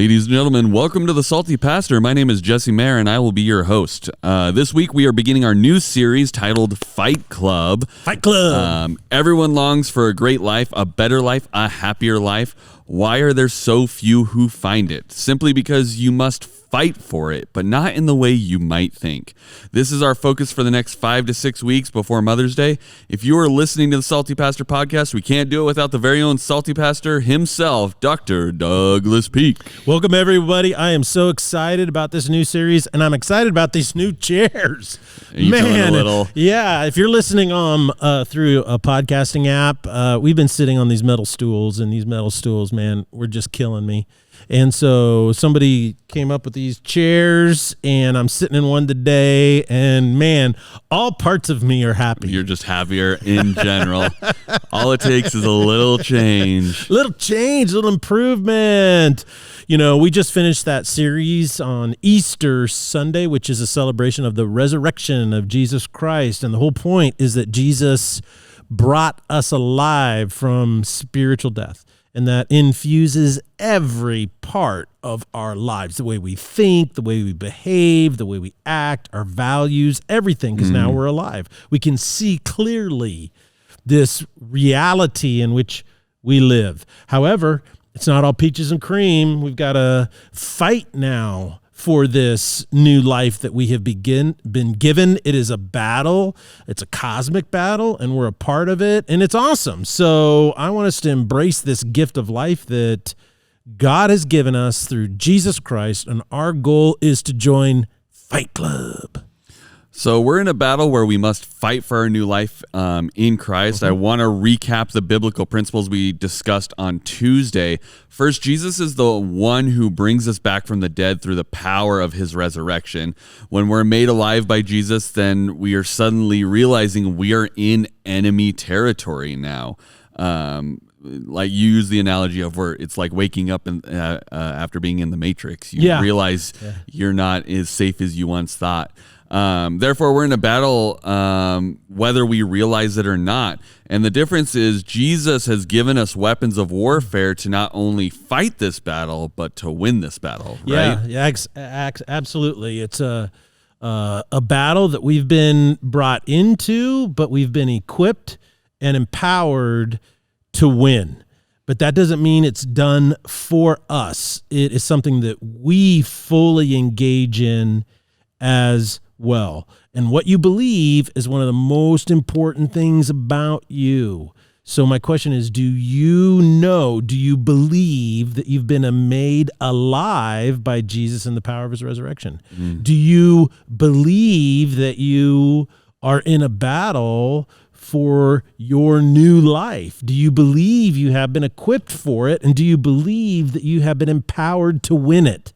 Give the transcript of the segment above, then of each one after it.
Ladies and gentlemen, welcome to The Salty Pastor. My name is Jesse Mayer, and I will be your host. This week, we are beginning our new series titled Fight Club. Fight Club! Everyone longs for a great life, a better life, a happier life. Why are there so few who find it? Simply because you must fight for it, but not in the way you might think. This is our focus for the next 5 to 6 weeks before Mother's Day. If you are listening to the Salty Pastor podcast, we can't do it without the very own Salty Pastor himself, Dr. Douglas Peake. Welcome, everybody. I am so excited about this new series, and I'm excited about these new chairs. Man, a little? Yeah, if you're listening through a podcasting app, we've been sitting on these metal stools, and these metal stools, man, were just killing me. And so somebody came up with these chairs, and I'm sitting in one today, and man, all parts of me are happy. You're just happier in general. All it takes is a little change. Little improvement. You know, we just finished that series on Easter Sunday, which is a celebration of the resurrection of Jesus Christ. And the whole point is that Jesus brought us alive from spiritual death. And that infuses every part of our lives, the way we think, the way we behave, the way we act, our values, everything, because now we're alive. We can see clearly this reality in which we live. However, it's not all peaches and cream. We've got to fight now for this new life that we have been given. It is a battle. It's a cosmic battle, and we're a part of it, and it's awesome. So I want us to embrace this gift of life that God has given us through Jesus Christ, and our goal is to join Fight Club. So we're in a battle where we must fight for our new life in Christ. I want to recap the biblical principles we discussed on Tuesday. First, Jesus is the one who brings us back from the dead through the power of his resurrection. When we're made alive by Jesus, then we are suddenly realizing we are in enemy territory now. Like you use the analogy of where it's like waking up after being in the Matrix. You realize you're not as safe as you once thought. Therefore, we're in a battle whether we realize it or not. And the difference is Jesus has given us weapons of warfare to not only fight this battle, but to win this battle, right? Yeah, absolutely. It's a battle that we've been brought into, but we've been equipped and empowered to win. But that doesn't mean it's done for us. It is something that we fully engage in as well. And what you believe is one of the most important things about you. So my question is, do you believe that you've been made alive by Jesus and the power of his resurrection? Do you believe that you are in a battle for your new life? Do you believe you have been equipped for it? And do you believe that you have been empowered to win it?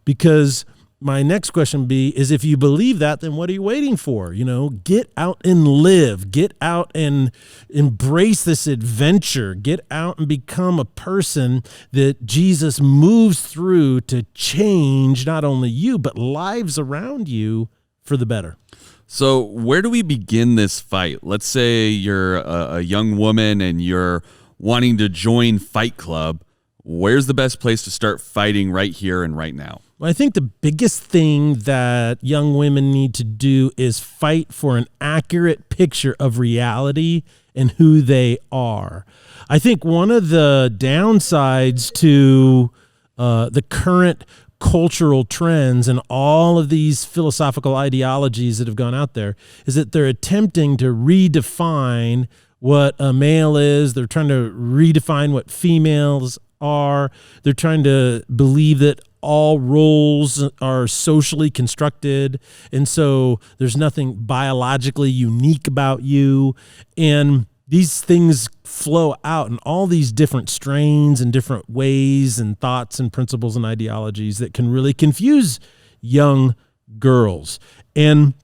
Because my next question would be, is if you believe that, then what are you waiting for? You know, get out and live. Get out and embrace this adventure. Get out and become a person that Jesus moves through to change not only you, but lives around you for the better. So where do we begin this fight? Let's say you're a young woman and you're wanting to join Fight Club. Where's the best place to start fighting right here and right now? Well, I think the biggest thing that young women need to do is fight for an accurate picture of reality and who they are. I think one of the downsides to the current cultural trends and all of these philosophical ideologies that have gone out there is that they're attempting to redefine what a male is. They're trying to redefine what females are. They're trying to believe that all roles are socially constructed, and so there's nothing biologically unique about you. And these things flow out in all these different strains and different ways and thoughts and principles and ideologies that can really confuse young girls. And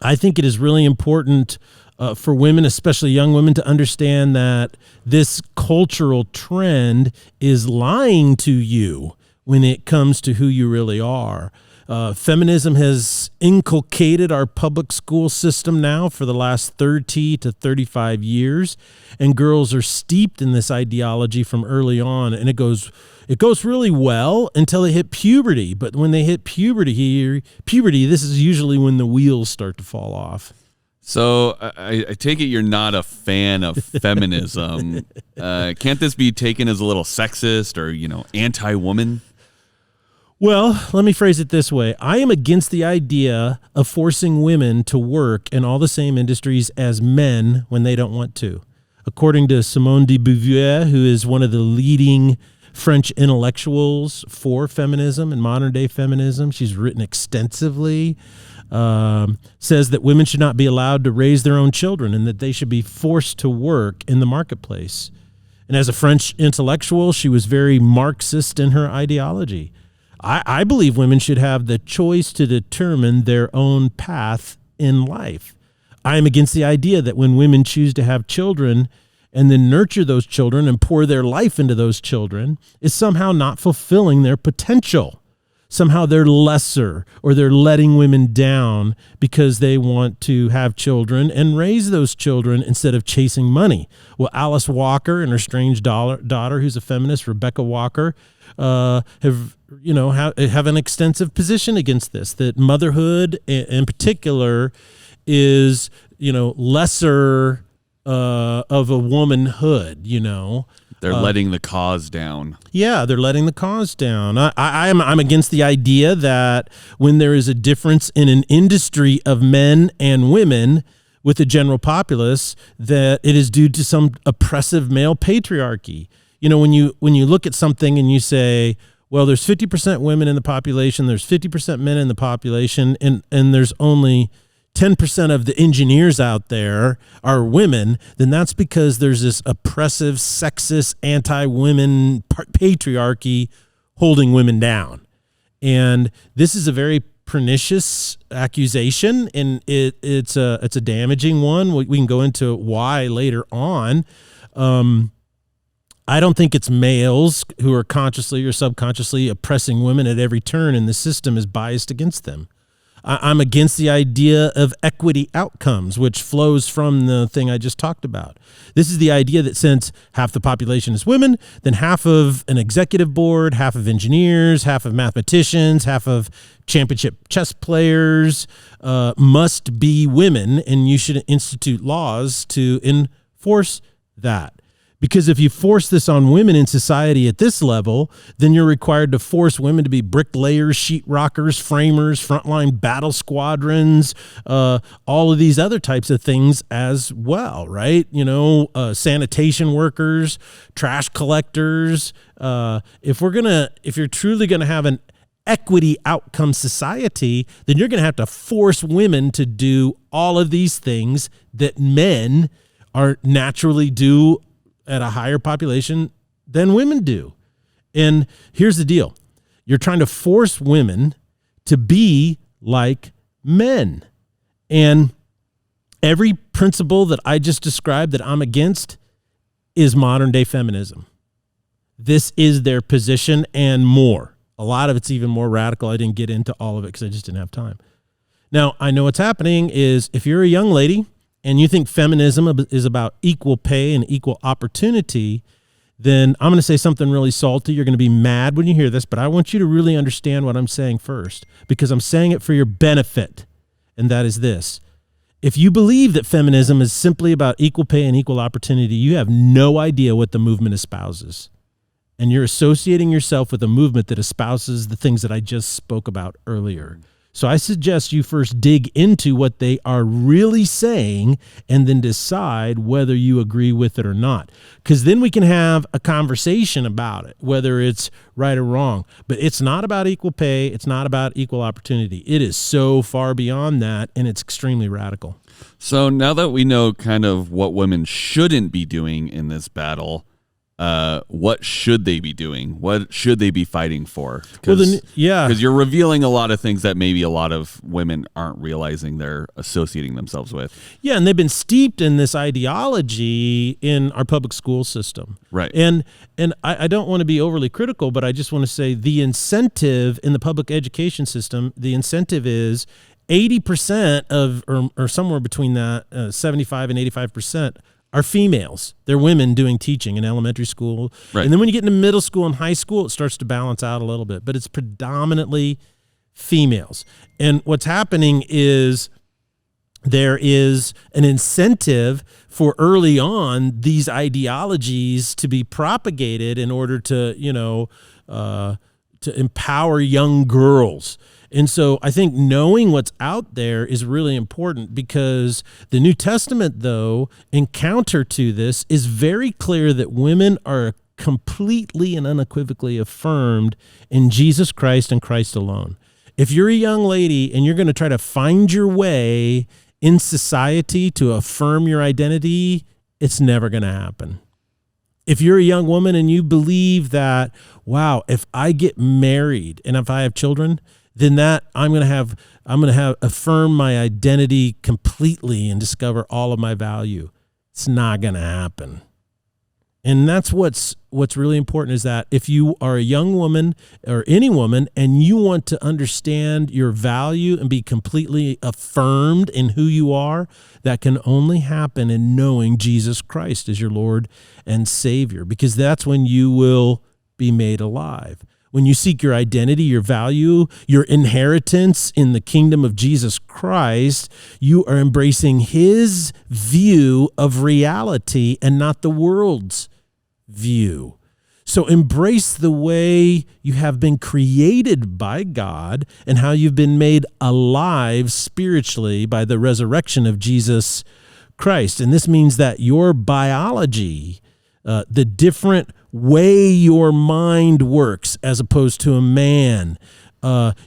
I think it is really important for women, especially young women, to understand that this cultural trend is lying to you when it comes to who you really are. Feminism has inculcated our public school system now for the last 30 to 35 years, and girls are steeped in this ideology from early on, and it goes really well until they hit puberty. But when they hit puberty, this is usually when the wheels start to fall off. So I take it you're not a fan of feminism. Can't this be taken as a little sexist or, anti-woman? Well, let me phrase it this way. I am against the idea of forcing women to work in all the same industries as men when they don't want to. According to Simone de Beauvoir, who is one of the leading French intellectuals for feminism and modern-day feminism, she's written extensively, says that women should not be allowed to raise their own children and that they should be forced to work in the marketplace. And as a French intellectual, she was very Marxist in her ideology. I believe women should have the choice to determine their own path in life. I am against the idea that when women choose to have children and then nurture those children and pour their life into those children is somehow not fulfilling their potential. Somehow they're lesser, or they're letting women down because they want to have children and raise those children instead of chasing money. Well, Alice Walker and her strange daughter, who's a feminist, Rebecca Walker, have an extensive position against this, that motherhood in particular is, lesser of a womanhood, They're letting the cause down. Yeah, they're letting the cause down. I'm against the idea that when there is a difference in an industry of men and women with the general populace, that it is due to some oppressive male patriarchy. When you look at something and you say, well, there's 50% women in the population, there's 50% men in the population, and there's only 10% of the engineers out there are women, then that's because there's this oppressive, sexist, anti-women patriarchy holding women down. And this is a very pernicious accusation, and it's a damaging one. We can go into why later on. I don't think it's males who are consciously or subconsciously oppressing women at every turn, and the system is biased against them. I'm against the idea of equity outcomes, which flows from the thing I just talked about. This is the idea that since half the population is women, then half of an executive board, half of engineers, half of mathematicians, half of championship chess players must be women, and you should institute laws to enforce that. Because if you force this on women in society at this level, then you're required to force women to be bricklayers, sheetrockers, framers, frontline battle squadrons, all of these other types of things as well, right? Sanitation workers, trash collectors. If you're truly gonna have an equity outcome society, then you're gonna have to force women to do all of these things that men are naturally do at a higher population than women do. And here's the deal. You're trying to force women to be like men. And every principle that I just described that I'm against is modern day feminism. This is their position and more. A lot of it's even more radical. I didn't get into all of it because I just didn't have time. Now, I know what's happening is if you're a young lady and you think feminism is about equal pay and equal opportunity, then I'm going to say something really salty. You're going to be mad when you hear this, but I want you to really understand what I'm saying first, because I'm saying it for your benefit, and that is this. If you believe that feminism is simply about equal pay and equal opportunity, you have no idea what the movement espouses. And you're associating yourself with a movement that espouses the things that I just spoke about earlier. So I suggest you first dig into what they are really saying and then decide whether you agree with it or not. Because then we can have a conversation about it, whether it's right or wrong. But it's not about equal pay. It's not about equal opportunity. It is so far beyond that, and it's extremely radical. So now that we know kind of what women shouldn't be doing in this battle, what should they be doing? What should they be fighting for? Because you're revealing a lot of things that maybe a lot of women aren't realizing they're associating themselves with. Yeah, and they've been steeped in this ideology in our public school system. Right. And I don't want to be overly critical, but I just want to say the incentive in the public education system, the incentive is 80% of, or somewhere between that, 75 and 85%, are females. They're women doing teaching in elementary school. Right. And then when you get into middle school and high school, it starts to balance out a little bit. But it's predominantly females. And what's happening is there is an incentive for early on these ideologies to be propagated in order to, to empower young girls. And so I think knowing what's out there is really important, because the New Testament, though, in counter to this, is very clear that women are completely and unequivocally affirmed in Jesus Christ and Christ alone. If you're a young lady and you're going to try to find your way in society to affirm your identity, it's never going to happen. If you're a young woman and you believe that, wow, if I get married and if I have children, then that I'm going to have affirm my identity completely and discover all of my value. It's not going to happen. And that's what's really important, is that if you are a young woman or any woman and you want to understand your value and be completely affirmed in who you are, that can only happen in knowing Jesus Christ as your Lord and Savior, because that's when you will be made alive. When you seek your identity, your value, your inheritance in the kingdom of Jesus Christ, you are embracing his view of reality and not the world's view. So embrace the way you have been created by God and how you've been made alive spiritually by the resurrection of Jesus Christ. And this means that your biology, the different way your mind works as opposed to a man,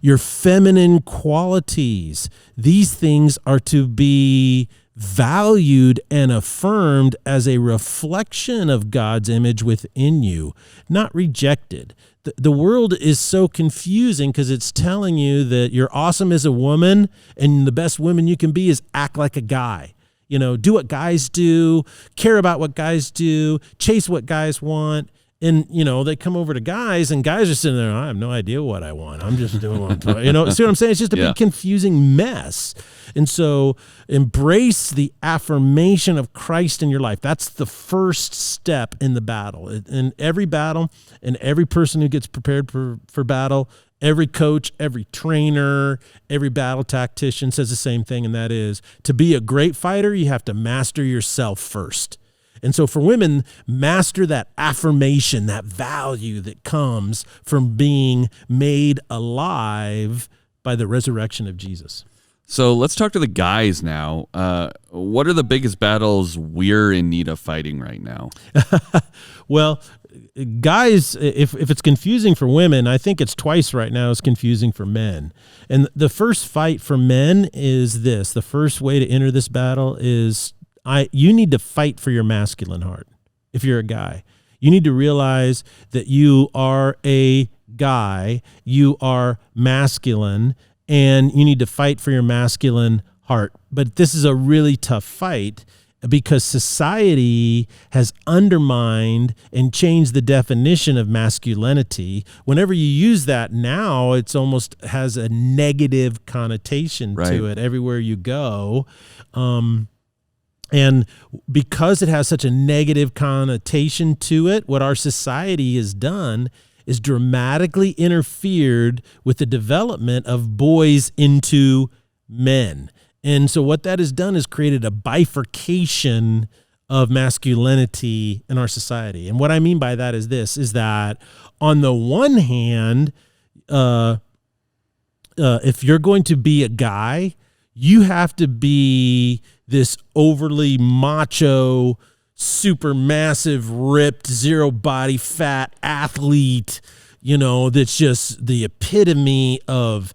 your feminine qualities, these things are to be valued and affirmed as a reflection of God's image within you, not rejected. The world is so confusing because it's telling you that you're awesome as a woman and the best woman you can be is act like a guy. Do what guys do, care about what guys do, chase what guys want. And, they come over to guys and guys are sitting there, I have no idea what I want. I'm just doing what I'm doing. See what I'm saying? It's just a big confusing mess. And so embrace the affirmation of Christ in your life. That's the first step in the battle. In every battle, and every person who gets prepared for battle, every coach, every trainer, every battle tactician says the same thing, and that is, to be a great fighter, you have to master yourself first. And so for women, master that affirmation, that value that comes from being made alive by the resurrection of Jesus. So let's talk to the guys now. What are the biggest battles we're in need of fighting right now? Well, guys, if it's confusing for women, I think it's twice right now as confusing for men. And the first fight for men is this. The first way to enter this battle is you need to fight for your masculine heart. If you're a guy, you need to realize that you are a guy, you are masculine, and you need to fight for your masculine heart. But this is a really tough fight because society has undermined and changed the definition of masculinity. Whenever you use that now, it's almost has a negative connotation to it everywhere you go. And because it has such a negative connotation to it, what our society has done is dramatically interfered with the development of boys into men. And so what that has done is created a bifurcation of masculinity in our society. And what I mean by that is this, is that on the one hand, if you're going to be a guy, you have to be this overly macho, super massive, ripped, zero body fat athlete, that's just the epitome of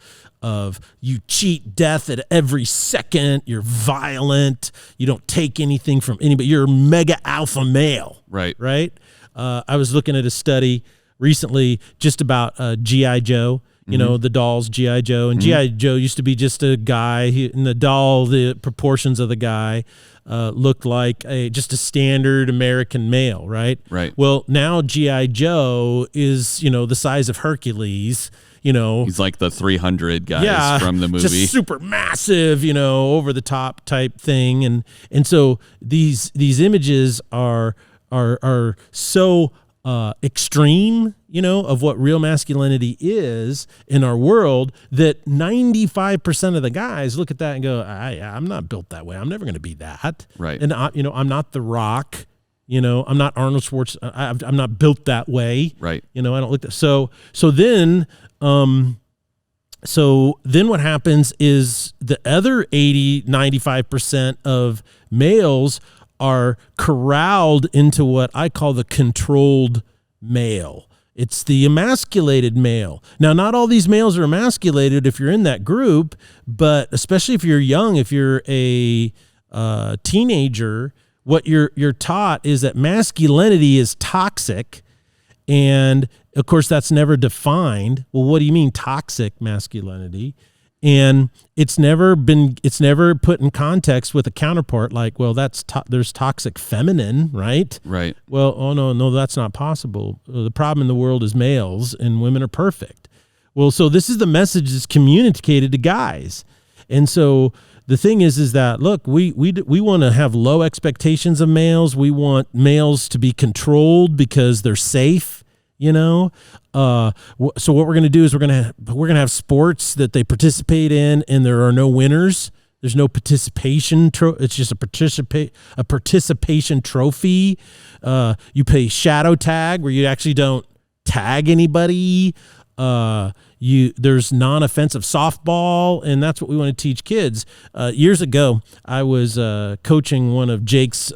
you cheat death at every second. You're violent. You don't take anything from anybody. You're a mega alpha male. Right. Right. I was looking at a study recently just about G.I. Joe. You know, the dolls, G.I. Joe. And G.I. Joe used to be just a guy. And the doll, the proportions of the guy looked like just a standard American male, right? Right. Well, now G.I. Joe is, the size of Hercules. He's like the 300 guys from the movie. Just super massive, over the top type thing. And so these images are so extreme, of what real masculinity is in our world, that 95% of the guys look at that and go, I'm not built that way. I'm never going to be that. Right. And I'm not The Rock. I'm not Arnold Schwarzenegger. I'm not built that way. Right. I don't look that. So then what happens is the other 95% of males are corralled into what I call the controlled male. It's the emasculated male. Now, not all these males are emasculated if you're in that group, but especially if you're young, if you're a teenager, what you're taught is that masculinity is toxic, and of course that's never defined. Well, what do you mean toxic masculinity? And it's never put in context with a counterpart like, well, there's toxic feminine, right? Right. Well, oh no, that's not possible. The problem in the world is males and women are perfect. Well, so this is the message that's communicated to guys. And so the thing is that, look, we want to have low expectations of males. We want males to be controlled because they're safe. So what we're going to do is we're going to have sports that they participate in, and there are no winners. There's no participation. It's just a participation trophy. You play shadow tag where you actually don't tag anybody. There's non-offensive softball, and that's what we want to teach kids. Years ago, I was coaching one of Jake's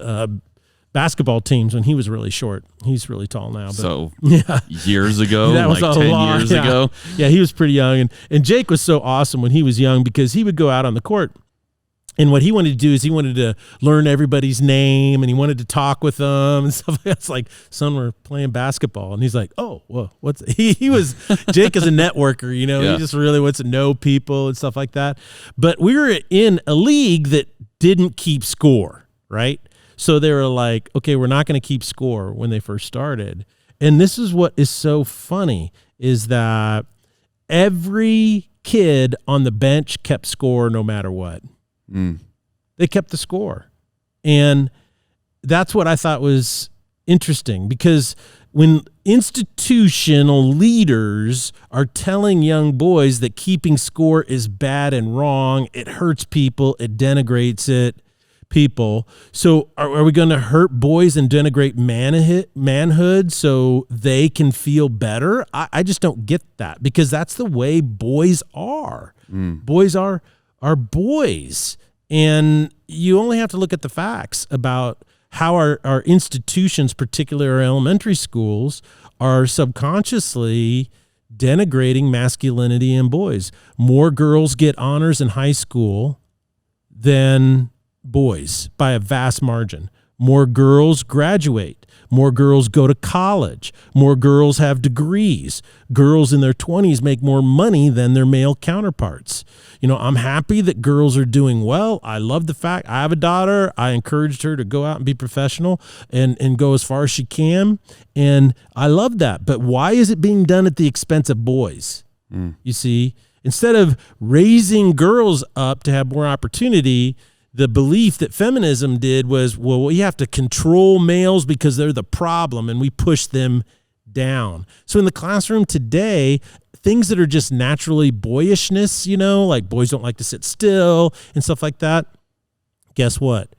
basketball teams when he was really short. He's really tall now. But, so yeah. Years ago, that was like 10 years ago. Yeah, he was pretty young. And Jake was so awesome when he was young because he would go out on the court. And what he wanted to do is he wanted to learn everybody's name, and he wanted to talk with them and stuff like that. It's like, son, we're playing basketball. And he's like, oh, well, he was, Jake is a networker, Yeah. He just really wants to know people and stuff like that. But we were in a league that didn't keep score, right? So they were like, okay, we're not going to keep score when they first started. And this is what is so funny is that every kid on the bench kept score no matter what. They kept the score. And that's what I thought was interesting, because when institutional leaders are telling young boys that keeping score is bad and wrong, it hurts people, it denigrates people. So are we going to hurt boys and denigrate manhood so they can feel better? I just don't get that, because that's the way boys are. Boys are boys. And you only have to look at the facts about how our institutions, particularly our elementary schools, are subconsciously denigrating masculinity in boys. More girls get honors in high school than boys by a vast margin. More girls graduate. More girls go to college. More girls have degrees. Girls in their 20s make more money than their male counterparts. I'm happy that girls are doing well. I love the fact I have a daughter. I encouraged her to go out and be professional and go as far as she can. And I love that. But why is it being done at the expense of boys? You see, instead of raising girls up to have more opportunity, the belief that feminism did was, well, we have to control males because they're the problem, and we push them down. So in the classroom today, things that are just naturally boyishness, like boys don't like to sit still and stuff like that, guess what?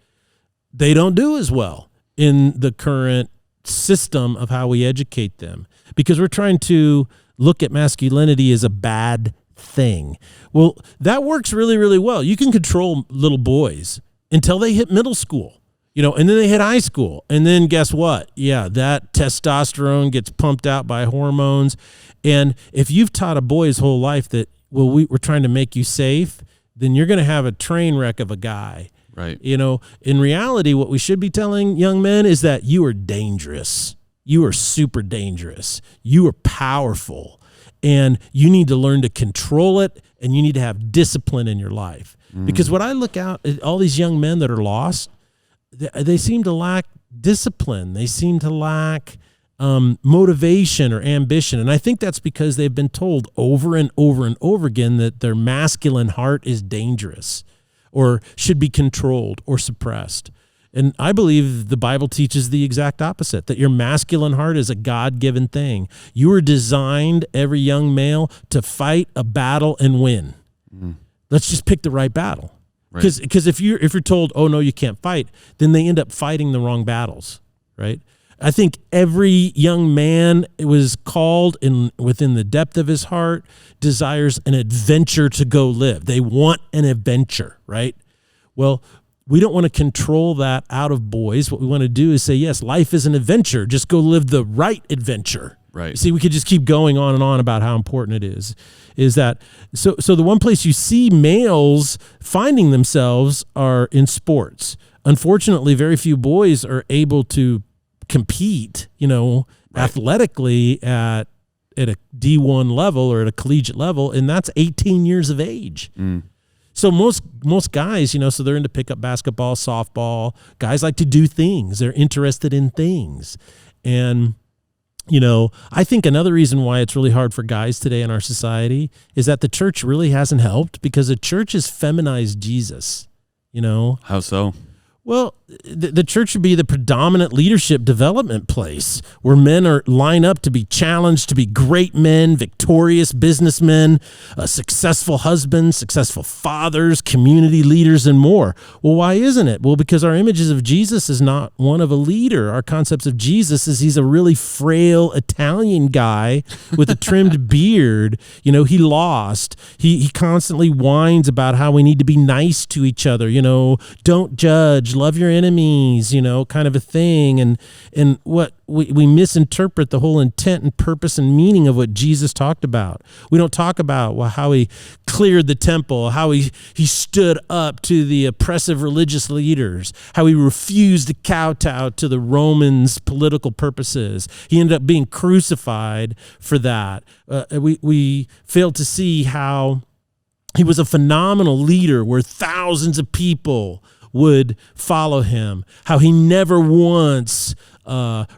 They don't do as well in the current system of how we educate them, because we're trying to look at masculinity as a bad thing. Well, that works really, really well. You can control little boys until they hit middle school, and then they hit high school. And then guess what? Yeah, that testosterone gets pumped out by hormones. And if you've taught a boy his whole life that, well, we're trying to make you safe, then you're going to have a train wreck of a guy. Right. In reality, what we should be telling young men is that you are dangerous. you are super dangerous. You are powerful, and you need to learn to control it, and you need to have discipline in your life. Because when I look out at all these young men that are lost, they seem to lack discipline. They seem to lack motivation or ambition. And I think that's because they've been told over and over and over again that their masculine heart is dangerous or should be controlled or suppressed. And I believe the Bible teaches the exact opposite, that your masculine heart is a God-given thing. You were designed, every young male, to fight a battle and win. Let's just pick the right battle. Because if you're told, oh, no, you can't fight, then they end up fighting the wrong battles, right? I think every young man was called within the depth of his heart, desires an adventure to go live. They want an adventure, right? Well, we don't want to control that out of boys. What we want to do is say, yes, life is an adventure. Just go live the right adventure. Right. See, we could just keep going on and on about how important it is. Is that so the one place you see males finding themselves are in sports. Unfortunately, very few boys are able to compete, athletically at a D1 level or at a collegiate level, and that's 18 years of age. So most guys, so they're into pickup basketball, softball. Guys like to do things. They're interested in things. And, I think another reason why it's really hard for guys today in our society is that the church really hasn't helped, because the church has feminized Jesus, How so? Well, the church should be the predominant leadership development place where men line up to be challenged, to be great men, victorious businessmen, successful husbands, successful fathers, community leaders, and more. Well, why isn't it? Well, because our images of Jesus is not one of a leader. Our concepts of Jesus is he's a really frail Italian guy with a trimmed beard. He lost. He constantly whines about how we need to be nice to each other. Don't judge. Love your enemies, kind of a thing. And what we misinterpret the whole intent and purpose and meaning of what Jesus talked about. We don't talk about how he cleared the temple, how he stood up to the oppressive religious leaders, how he refused to kowtow to the Romans' political purposes. He ended up being crucified for that. We failed to see how he was a phenomenal leader where thousands of people would follow him, how he never once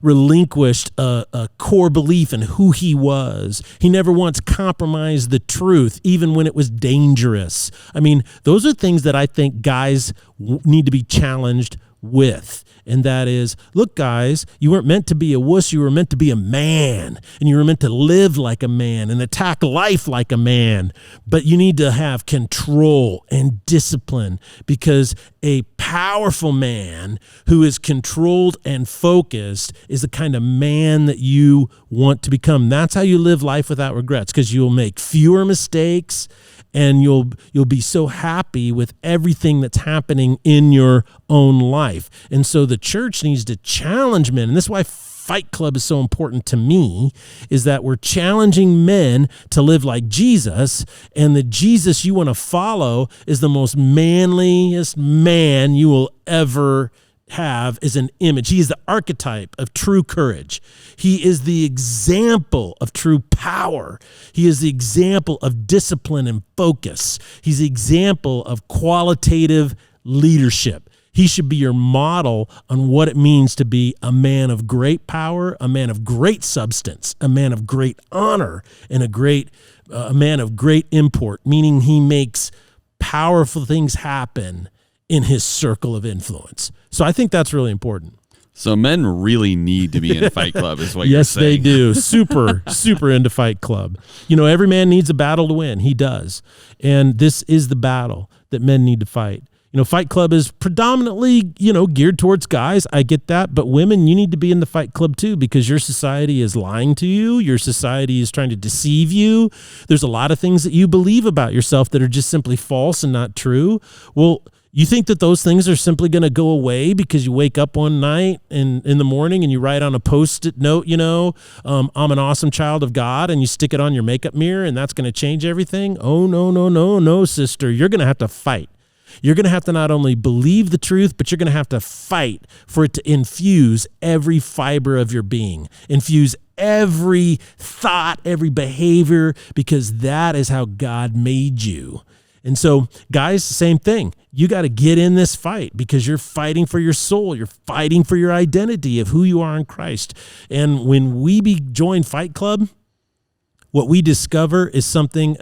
relinquished a core belief in who he was. He never once compromised the truth, even when it was dangerous. I mean, those are things that I think guys need to be challenged with. And that is, look, guys, you weren't meant to be a wuss. You were meant to be a man, and you were meant to live like a man and attack life like a man. But you need to have control and discipline, because a powerful man who is controlled and focused is the kind of man that you want to become. That's how you live life without regrets, because you'll make fewer mistakes, and you'll be so happy with everything that's happening in your own life. And so the church needs to challenge men, and this is why Fight Club is so important to me, is that we're challenging men to live like Jesus, and the Jesus you want to follow is the most manliest man you will ever have is an image. He is the archetype of true courage. He is the example of true power. He is the example of discipline and focus. He's the example of qualitative leadership. He should be your model on what it means to be a man of great power, a man of great substance, a man of great honor, and a man of great import, meaning he makes powerful things happen in his circle of influence. So I think that's really important. So men really need to be in Fight Club is what you're Yes, saying. they do. Super into Fight Club. Every man needs a battle to win. He does. And this is the battle that men need to fight. Fight Club is predominantly, geared towards guys. I get that. But women, you need to be in the Fight Club too, because your society is lying to you. Your society is trying to deceive you. There's a lot of things that you believe about yourself that are just simply false and not true. Well, you think that those things are simply going to go away because you wake up one night and in the morning and you write on a Post-it note, I'm an awesome child of God, and you stick it on your makeup mirror and that's going to change everything? Oh, no, sister. You're going to have to fight. You're going to have to not only believe the truth, but you're going to have to fight for it to infuse every fiber of your being, infuse every thought, every behavior, because that is how God made you. And so, guys, same thing. You got to get in this fight because you're fighting for your soul. You're fighting for your identity of who you are in Christ. And when we join Fight Club, what we discover is something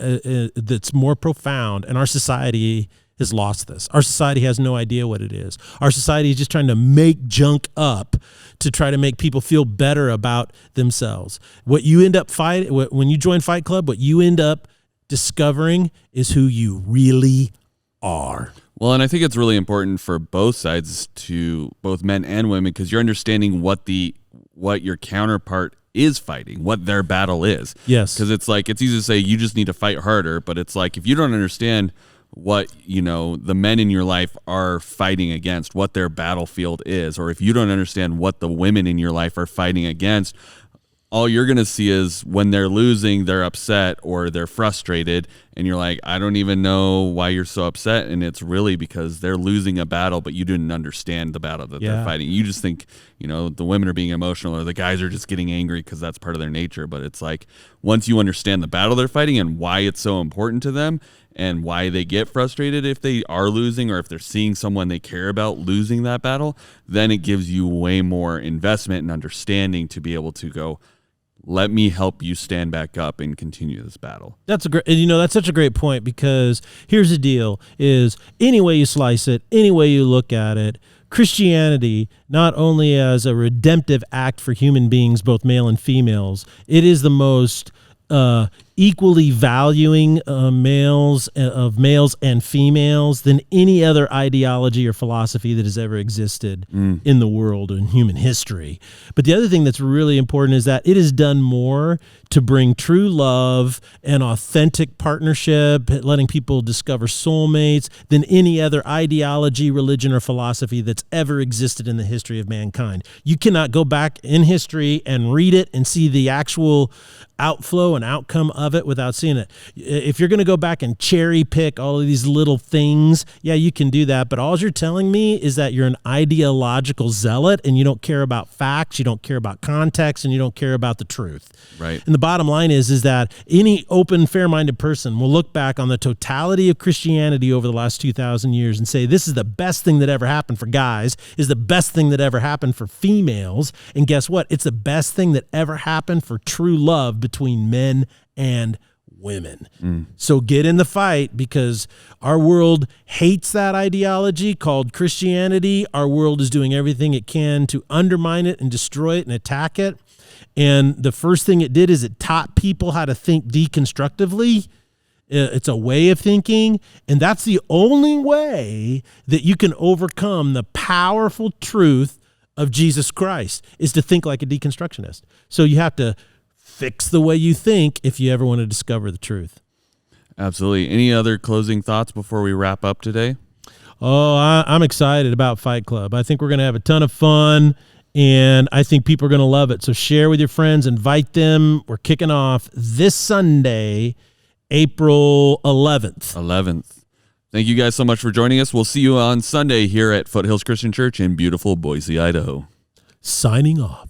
that's more profound, and our society has lost this. Our society has no idea what it is. Our society is just trying to make junk up to try to make people feel better about themselves. What you end up when you join Fight Club, what you end up discovering is who you really are. Well, and I think it's really important for both sides, to both men and women, because you're understanding what your counterpart is fighting, what their battle is. Yes. Because it's like, it's easy to say you just need to fight harder, but it's like, if you don't understand what, the men in your life are fighting against, what their battlefield is, or if you don't understand what the women in your life are fighting against, all you're going to see is when they're losing, they're upset or they're frustrated. And you're like, I don't even know why you're so upset. And it's really because they're losing a battle, but you didn't understand the battle that they're fighting. You just think, the women are being emotional or the guys are just getting angry because that's part of their nature. But it's like, once you understand the battle they're fighting and why it's so important to them and why they get frustrated if they are losing or if they're seeing someone they care about losing that battle, then it gives you way more investment and understanding to be able to go, let me help you stand back up and continue this battle. That's such a great point, because here's the deal is any way you slice it, any way you look at it, Christianity, not only as a redemptive act for human beings, both male and females, it is the most equally valuing males and females than any other ideology or philosophy that has ever existed in the world or in human history. But the other thing that's really important is that it has done more to bring true love and authentic partnership, letting people discover soulmates, than any other ideology, religion, or philosophy that's ever existed in the history of mankind. You cannot go back in history and read it and see the actual outflow and outcome of it without seeing it. If you're going to go back and cherry pick all of these little things, yeah, you can do that. But all you're telling me is that you're an ideological zealot and you don't care about facts, you don't care about context, and you don't care about the truth. Right. And the bottom line is that any open, fair-minded person will look back on the totality of Christianity over the last 2,000 years and say, this is the best thing that ever happened for guys, is the best thing that ever happened for females. And guess what? It's the best thing that ever happened for true love between men and women. So get in the fight, because our world hates that ideology called Christianity. Our world is doing everything it can to undermine it and destroy it and attack it. And the first thing it did is it taught people how to think deconstructively. It's a way of thinking, and that's the only way that you can overcome the powerful truth of Jesus Christ, is to think like a deconstructionist. So you have to fix the way you think if you ever want to discover the truth. Absolutely. Any other closing thoughts before we wrap up today? Oh, I'm excited about Fight Club. I think we're going to have a ton of fun, and I think people are going to love it. So share with your friends, invite them. We're kicking off this Sunday, April 11th. Thank you guys so much for joining us. We'll see you on Sunday here at Foothills Christian Church in beautiful Boise, Idaho. Signing off.